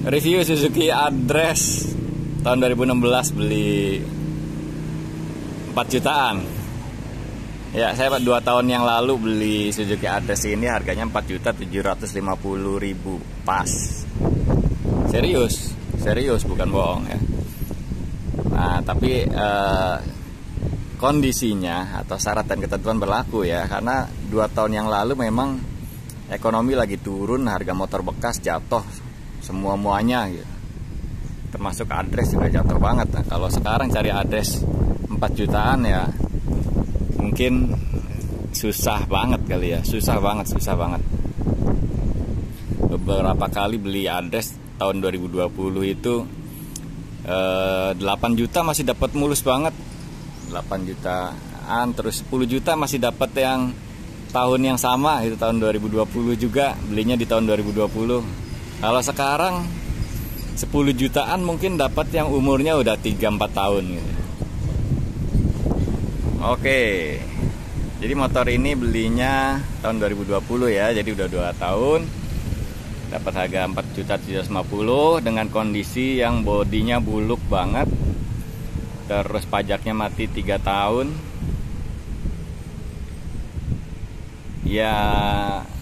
Review Suzuki Address tahun 2016, beli 4 jutaan. Ya, saya 2 tahun yang lalu beli Suzuki Address ini, harganya 4.750.000 pas. Serius bukan bohong ya. Nah, tapi kondisinya atau syarat dan ketentuan berlaku ya, karena 2 tahun yang lalu memang ekonomi lagi turun, harga motor bekas jatuh semua-muanya gitu. Termasuk Address juga jatuh banget. Nah, kalau sekarang cari Address 4 jutaan ya mungkin susah banget kali ya, susah banget. Beberapa kali beli Address tahun 2020 itu 8 juta masih dapat mulus banget, 8 jutaan, terus 10 juta masih dapat yang tahun yang sama, itu tahun 2020 juga, belinya di tahun 2020. Kalau sekarang 10 jutaan mungkin dapat yang umurnya udah 3-4 tahun gitu. Oke, jadi motor ini belinya tahun 2020 ya, jadi udah 2 tahun. Dapat harga 4.750.000 dengan kondisi yang bodinya buluk banget. Terus pajaknya mati 3 tahun. Ya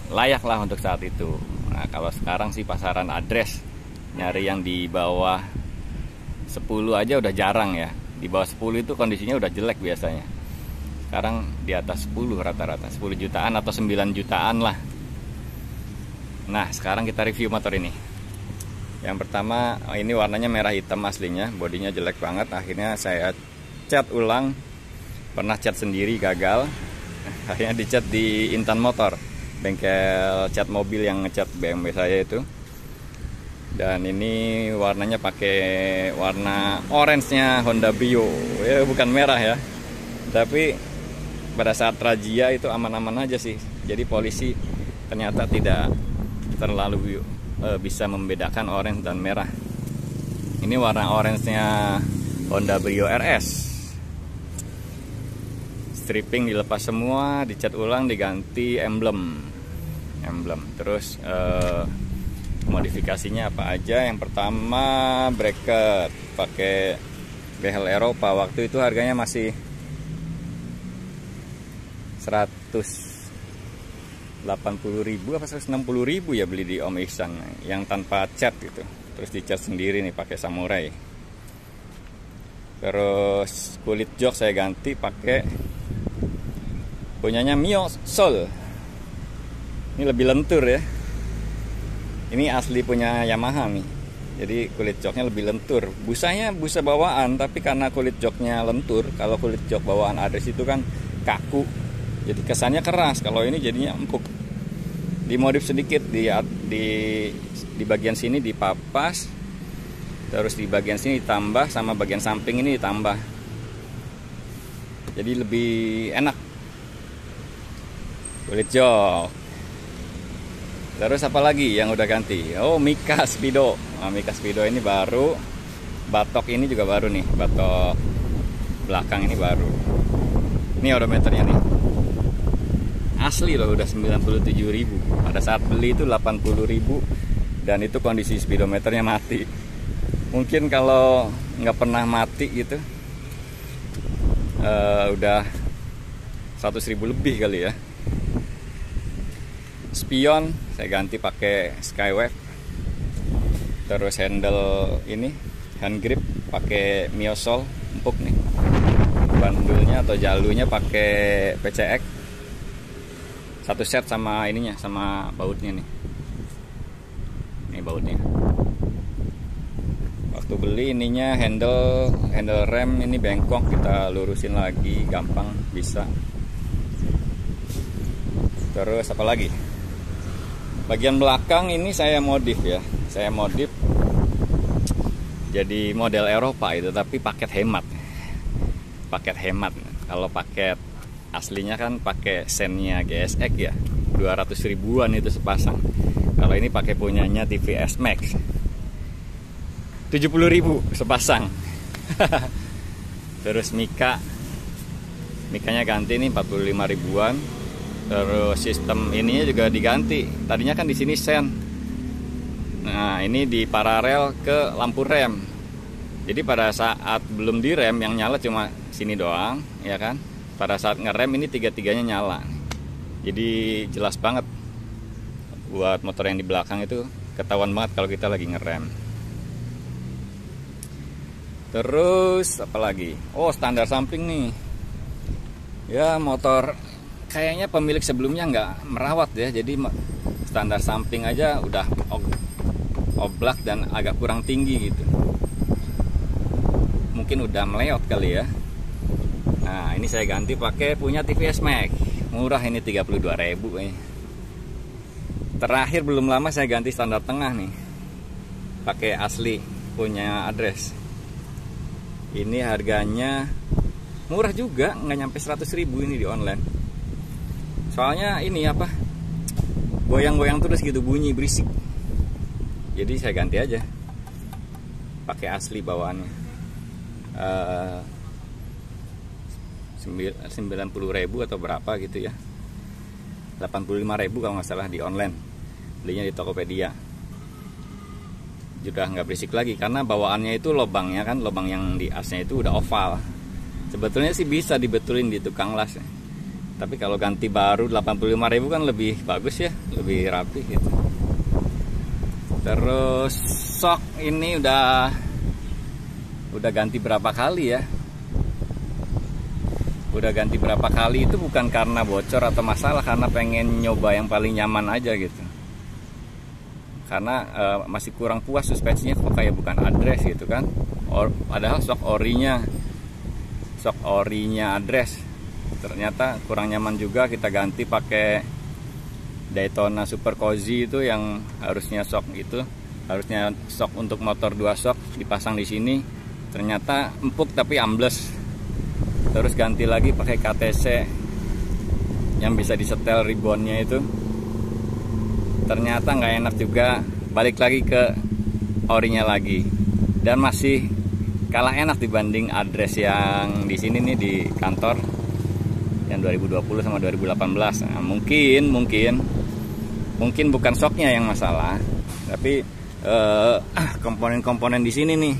layak lah untuk saat itu. Nah, kalau sekarang sih pasaran Address nyari yang di bawah 10 aja udah jarang ya. Di bawah 10 itu kondisinya udah jelek biasanya. Sekarang di atas 10 rata-rata, 10 jutaan atau 9 jutaan lah. Nah, sekarang kita review motor ini. Yang pertama, ini warnanya merah hitam aslinya, bodinya jelek banget. Akhirnya saya cat ulang. Pernah cat sendiri gagal. Akhirnya dicat di Intan Motor, bengkel cat mobil yang ngecat BMW saya itu. Dan ini warnanya pakai warna orange-nya Honda Brio. Ya, bukan merah ya. Tapi pada saat razia itu aman-aman aja sih. Jadi polisi ternyata tidak terlalu bisa membedakan orange dan merah. Ini warna orange-nya Honda Brio RS. Stripping dilepas semua, dicat ulang, diganti emblem. Terus modifikasinya apa aja? Yang pertama bracket pakai behel Eropa. Waktu itu harganya masih 180.000 apa 160.000 ya, beli di Om Ihsan yang tanpa cat gitu. Terus dicat sendiri nih pakai samurai. Terus kulit jok saya ganti pakai punyanya Mio Soul. Ini lebih lentur ya. Ini asli punya Yamaha nih. Jadi kulit joknya lebih lentur. Busanya busa bawaan, tapi karena kulit joknya lentur, kalau kulit jok bawaan Address itu kan kaku. Jadi kesannya keras. Kalau ini jadinya empuk. Dimodif sedikit di bagian sini dipapas. Terus di bagian sini ditambah, sama bagian samping ini ditambah. Jadi lebih enak. Kulit jok. Terus apa lagi yang udah ganti? Oh, Mika Speedo. Nah, Mika Speedo ini baru. Batok ini juga baru nih. Batok belakang ini baru. Ini odometernya nih. Asli loh, udah 97.000. Pada saat beli itu 80.000. Dan itu kondisi speedometernya mati. Mungkin kalau nggak pernah mati gitu, udah 100.000 lebih kali ya. Spion saya ganti pakai Skywave. Terus handle ini, hand grip pakai Mio Soul, empuk nih. Bandulnya atau jalunya pakai PCX. Satu set sama ininya, sama bautnya nih. Ini bautnya. Waktu beli ininya handle rem ini bengkok, kita lurusin lagi, gampang bisa. Terus apa lagi? Bagian belakang ini saya modif ya. Saya modif jadi model Eropa itu, tapi paket hemat. Kalau paket aslinya kan pakai sennya GSX ya, 200 ribuan itu sepasang. Kalau ini pakai punyanya TVS Max, 70.000 sepasang. Terus mikanya ganti nih 45 ribuan. Terus sistem ininya juga diganti. Tadinya kan di sini sen. Nah, ini di paralel ke lampu rem. Jadi pada saat belum direm yang nyala cuma sini doang, ya kan? Pada saat ngerem ini tiga-tiganya nyala. Jadi jelas banget buat motor yang di belakang itu ketahuan banget kalau kita lagi ngerem. Terus apa lagi? Oh, standar samping nih. Ya, motor kayaknya pemilik sebelumnya nggak merawat ya. Jadi standar samping aja udah oblak dan agak kurang tinggi gitu. Mungkin udah meleot kali ya. Nah, ini saya ganti pakai punya TVS Max. Murah ini 32.000 kayaknya. Terakhir belum lama saya ganti standar tengah nih. Pakai asli punya Address. Ini harganya murah juga, nggak nyampe 100.000 ini di online. Soalnya ini apa? Goyang-goyang terus gitu, bunyi berisik. Jadi saya ganti aja. Pakai asli bawaannya. 90.000 atau berapa gitu ya, 85.000 kalau nggak salah di online, belinya di Tokopedia. Sudah nggak berisik lagi karena bawaannya itu lubangnya kan, lubang yang di asnya itu udah oval. Sebetulnya sih bisa dibetulin di tukang las ya. Tapi kalau ganti baru 85.000 kan lebih bagus ya, lebih rapi gitu. Terus sok ini udah ganti berapa kali ya. Udah ganti berapa kali itu bukan karena bocor atau masalah, karena pengen nyoba yang paling nyaman aja gitu. Karena masih kurang puas suspensinya kok kayak bukan Address gitu kan. Padahal sok orinya Address. Ternyata kurang nyaman juga, kita ganti pakai Daytona Super Cozy itu yang harusnya sok gitu. Harusnya sok untuk motor 2 sok dipasang di sini. Ternyata empuk tapi ambles. Terus ganti lagi pakai KTC yang bisa disetel ribbonnya itu. Ternyata nggak enak juga. Balik lagi ke orinya lagi. Dan masih kalah enak dibanding Address yang di sini nih di kantor. Yang 2020 sama 2018. Nah, mungkin bukan soknya yang masalah, tapi komponen-komponen di sini nih.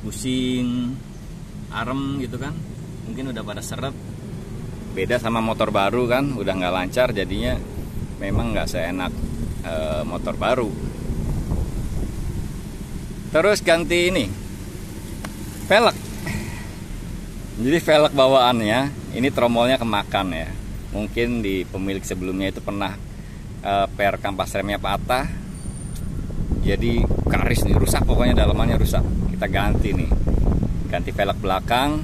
Pusing, arem gitu kan, mungkin udah pada seret. Beda sama motor baru kan, udah nggak lancar, jadinya memang nggak seenak motor baru. Terus ganti ini velg. Jadi velg bawaannya ini tromolnya kemakan ya. Mungkin di pemilik sebelumnya itu pernah per kampas remnya patah, jadi karis nih, rusak, pokoknya dalamannya rusak. Kita ganti nih, ganti velg belakang,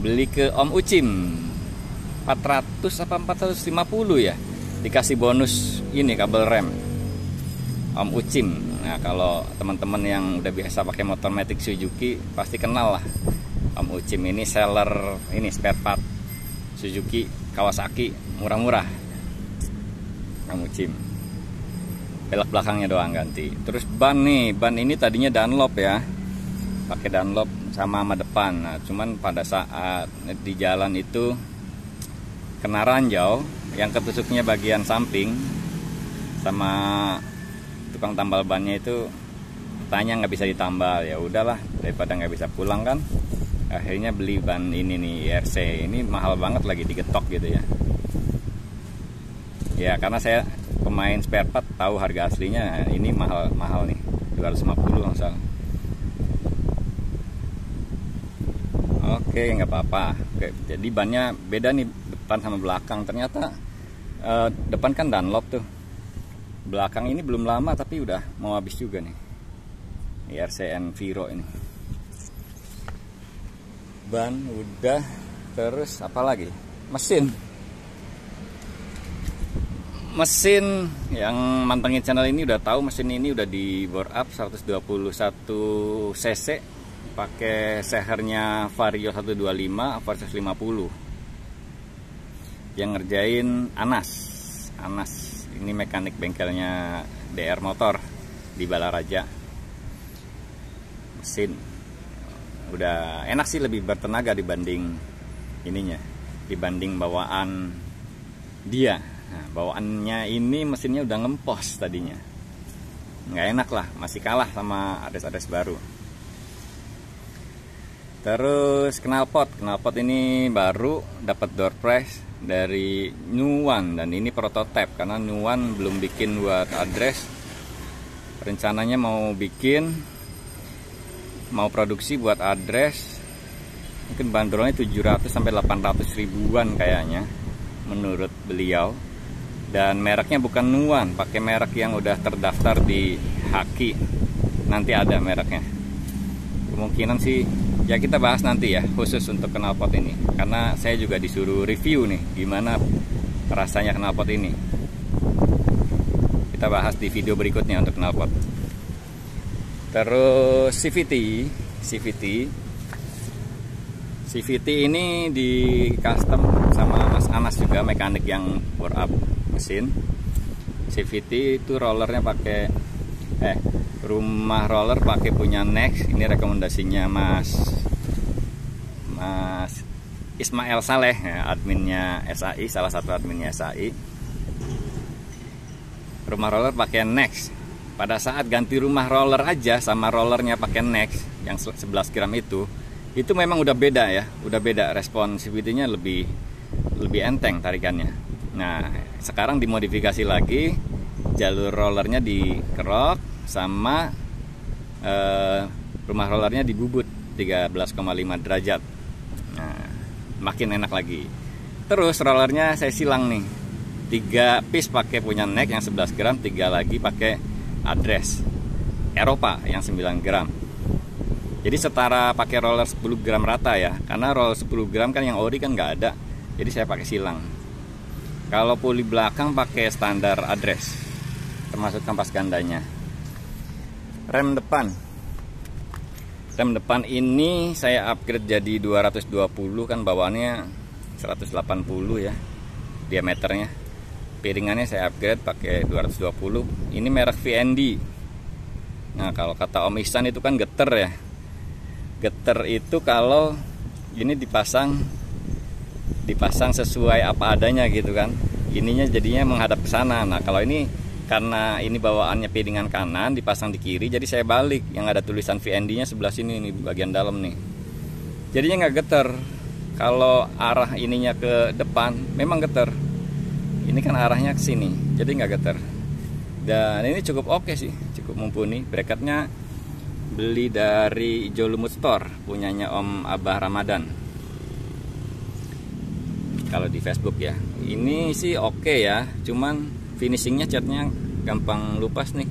beli ke Om Ucim 400 apa 450 ya, dikasih bonus ini kabel rem Om Ucim. Nah, kalau teman-teman yang udah biasa pakai motor Matic Suzuki pasti kenal lah Om Ucim ini, seller ini spare part Suzuki, Kawasaki murah-murah. Om Ucim velg belakangnya doang ganti. Terus ban nih, ban ini tadinya Dunlop ya, pakai Dunlop sama depan. Nah, cuman pada saat di jalan itu kena ranjau yang ketusuknya bagian samping, sama tukang tambal bannya itu tanya nggak bisa ditambal. Ya udahlah, daripada nggak bisa pulang kan, akhirnya beli ban ini nih, IRC. Ini mahal banget lagi, digetok gitu ya. Ya karena saya pemain spare part, tahu harga aslinya. Ini mahal nih, 250 masalah. Oke, nggak apa-apa. Oke, jadi bannya beda nih, depan sama belakang. Ternyata depan kan Dunlop tuh, belakang ini belum lama tapi udah mau habis juga nih, IRCN Viro ini. Ban udah. Terus apa lagi? Mesin yang mantengin channel ini udah tahu, mesin ini udah di bore up 121 cc, pakai sehernya Vario 125 versus 50. Yang ngerjain Anas ini mekanik bengkelnya DR Motor di Balaraja. Mesin udah enak sih, lebih bertenaga dibanding ininya, dibanding bawaan dia. Nah, bawaannya ini mesinnya udah ngempos tadinya. nggak enak lah, masih kalah sama adres-adres baru. Terus knalpot ini baru dapat door prize dari New One, dan ini prototipe karena New One belum bikin buat adres. Rencananya mau produksi buat adres, mungkin bandrolnya 700 sampai 800 ribuan kayaknya menurut beliau. Dan mereknya bukan New One, pakai merek yang udah terdaftar di Haki. Nanti ada mereknya. Kemungkinan sih ya kita bahas nanti ya, khusus untuk knalpot ini, karena saya juga disuruh review nih gimana rasanya knalpot ini. Kita bahas di video berikutnya untuk knalpot. Terus CVT ini di custom sama Mas Anas juga, mekanik yang bore up mesin. CVT itu rollernya pakai rumah roller pakai punya Next. Ini rekomendasinya Mas Ismail Saleh ya, adminnya SAI, salah satu adminnya SAI. Rumah roller pakai Next. Pada saat ganti rumah roller aja sama rollernya pakai Next yang 11 gram itu memang udah beda ya, udah beda, respon CVT-nya lebih enteng tarikannya. Nah, sekarang dimodifikasi lagi, jalur rollernya dikerok sama rumah rollernya dibubut 13,5 derajat. Nah, makin enak lagi. Terus rollernya saya silang nih, 3 piece pakai punya Next yang 11 gram, 3 lagi pakai adres Eropa yang 9 gram. Jadi setara pakai roller 10 gram rata ya, karena roller 10 gram kan yang ori kan nggak ada, jadi saya pakai silang. Kalau puli belakang pakai standar adres, termasuk kampas gandanya. Rem depan ini saya upgrade jadi 220, kan bawaannya 180 ya diameternya. Piringannya saya upgrade pakai 220. Ini merek VND. Nah, kalau kata Om Ihsan itu kan geter ya. Geter itu kalau ini dipasang sesuai apa adanya gitu kan. Ininya jadinya menghadap ke sana. Nah, kalau ini karena ini bawaannya piringan kanan dipasang di kiri, jadi saya balik, yang ada tulisan VND-nya sebelah sini nih, bagian dalam nih. Jadinya nggak geter. Kalau arah ininya ke depan memang geter. Ini kan arahnya ke sini, jadi nggak geter. Dan ini cukup oke sih, cukup mumpuni. Bracketnya beli dari Ijo Lumut Store, punyanya Om Abah Ramadan. Kalau di Facebook ya, ini sih oke ya, cuman finishingnya catnya gampang lupas nih.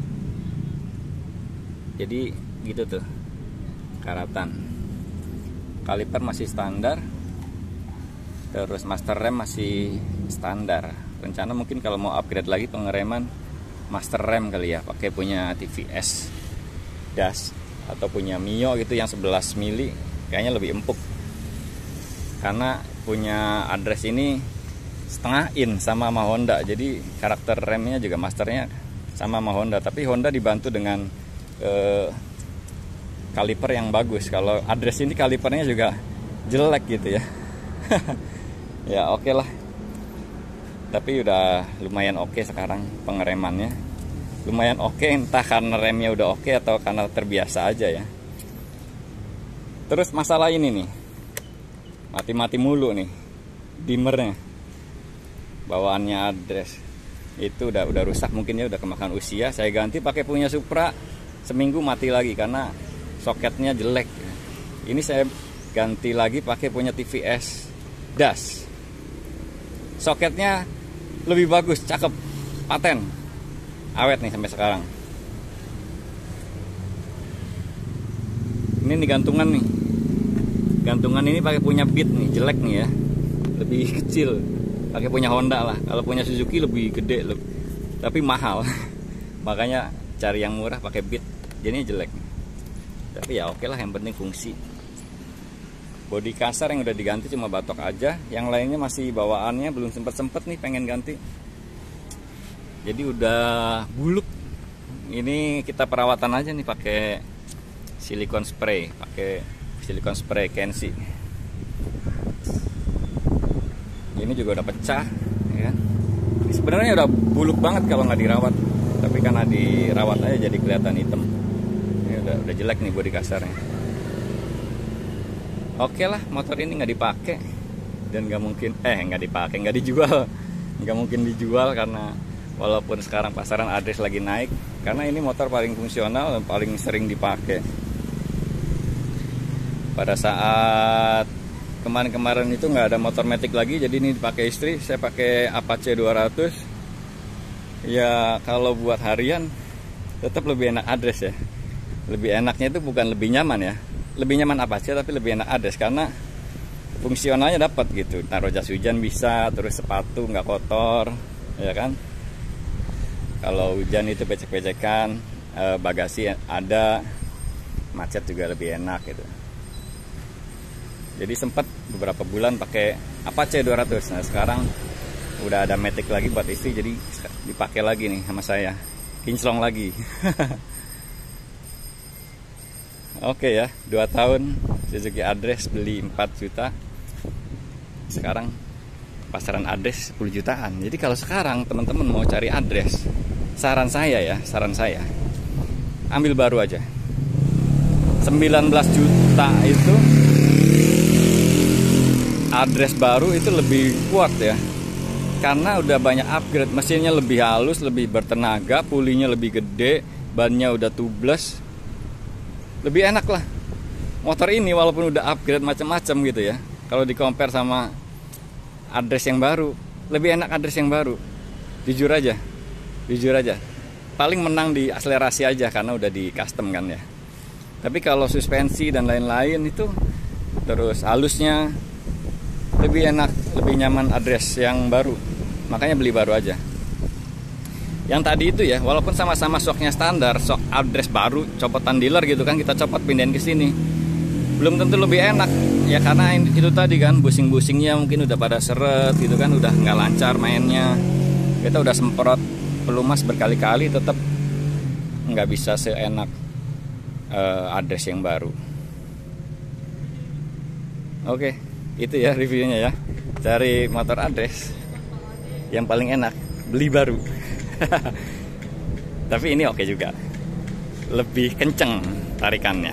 Jadi gitu tuh, karatan. Kaliper masih standar, terus master rem masih standar. Rencana mungkin kalau mau upgrade lagi pengereman, master rem kali ya, pakai punya TVS Das atau punya Mio gitu yang 11 mili, kayaknya lebih empuk. Karena punya adres ini setengah in sama Honda, jadi karakter remnya juga masternya sama Honda, tapi Honda dibantu dengan kaliper yang bagus. Kalau adres ini kalipernya juga jelek gitu ya. Ya oke lah, tapi udah lumayan oke sekarang pengeremannya, lumayan oke, entah karena remnya udah oke atau karena terbiasa aja ya. Terus masalah ini nih, mati-mati mulu nih dimmernya, bawaannya adres itu udah rusak, mungkin ya udah kemakan usia. Saya ganti pakai punya Supra, seminggu mati lagi karena soketnya jelek. Ini saya ganti lagi pakai punya TVS Das, soketnya lebih bagus, cakep, paten, awet nih sampai sekarang. Ini nih gantungan nih, gantungan ini pakai punya Beat nih, jelek nih ya, lebih kecil. Pakai punya Honda lah, kalau punya Suzuki lebih gede loh, tapi mahal. Makanya cari yang murah pakai Beat, jadinya jelek. Tapi ya oke lah, yang penting fungsi. Bodi kasar yang udah diganti cuma batok aja, yang lainnya masih bawaannya belum sempet nih pengen ganti. Jadi udah buluk. Ini kita perawatan aja nih pakai silikon spray, Kensi. Ini juga udah pecah, ya kan? Sebenarnya udah buluk banget kalau nggak dirawat, tapi karena dirawat aja jadi kelihatan hitam. Ini udah jelek nih bodi kasarnya. Oke lah, motor ini nggak dipakai dan nggak mungkin nggak dijual. Nggak mungkin dijual karena walaupun sekarang pasaran Adres lagi naik, karena ini motor paling fungsional dan paling sering dipakai. Pada saat kemarin-kemarin itu nggak ada motor matic lagi, jadi ini dipakai istri. Saya pakai Apache 200. Ya kalau buat harian tetap lebih enak Adres ya. Lebih enaknya itu bukan lebih nyaman ya, lebih nyaman Apache tapi lebih enak Adres karena fungsionalnya dapat gitu. Taruh jas hujan bisa, terus sepatu nggak kotor, ya kan. Kalau hujan itu becek-becekan, bagasi ada, macet juga lebih enak gitu. Jadi sempat beberapa bulan pakai Apache 200. Nah sekarang udah ada matic lagi buat istri, jadi dipakai lagi nih sama saya, kinclong lagi. Oke ya, 2 tahun Suzuki Adres beli 4 juta. Sekarang pasaran Adres 10 jutaan. Jadi kalau sekarang teman-teman mau cari Adres, saran saya ambil baru aja. 19 juta itu Adres baru itu lebih kuat ya, karena udah banyak upgrade. Mesinnya lebih halus, lebih bertenaga, pulinya lebih gede, bannya udah tubeless, lebih enak lah motor ini. Walaupun udah upgrade macam-macam gitu ya, kalau di compare sama Adres yang baru, lebih enak Adres yang baru. Jujur aja paling menang di akselerasi aja karena udah di custom kan ya. Tapi kalau suspensi dan lain-lain itu, terus halusnya, lebih enak, lebih nyaman Adres yang baru. Makanya beli baru aja. Yang tadi itu ya, walaupun sama-sama shocknya standar, shock Adres baru, copotan dealer gitu kan, kita copot pindahin ke sini, belum tentu lebih enak ya, karena itu tadi kan busing-busingnya mungkin udah pada seret gitu kan, udah nggak lancar mainnya. Kita udah semprot pelumas berkali-kali, tetap nggak bisa seenak Adres yang baru. Oke, itu ya reviewnya ya. Cari motor Adres yang paling enak, beli baru. Tapi ini oke juga, lebih kenceng tarikannya.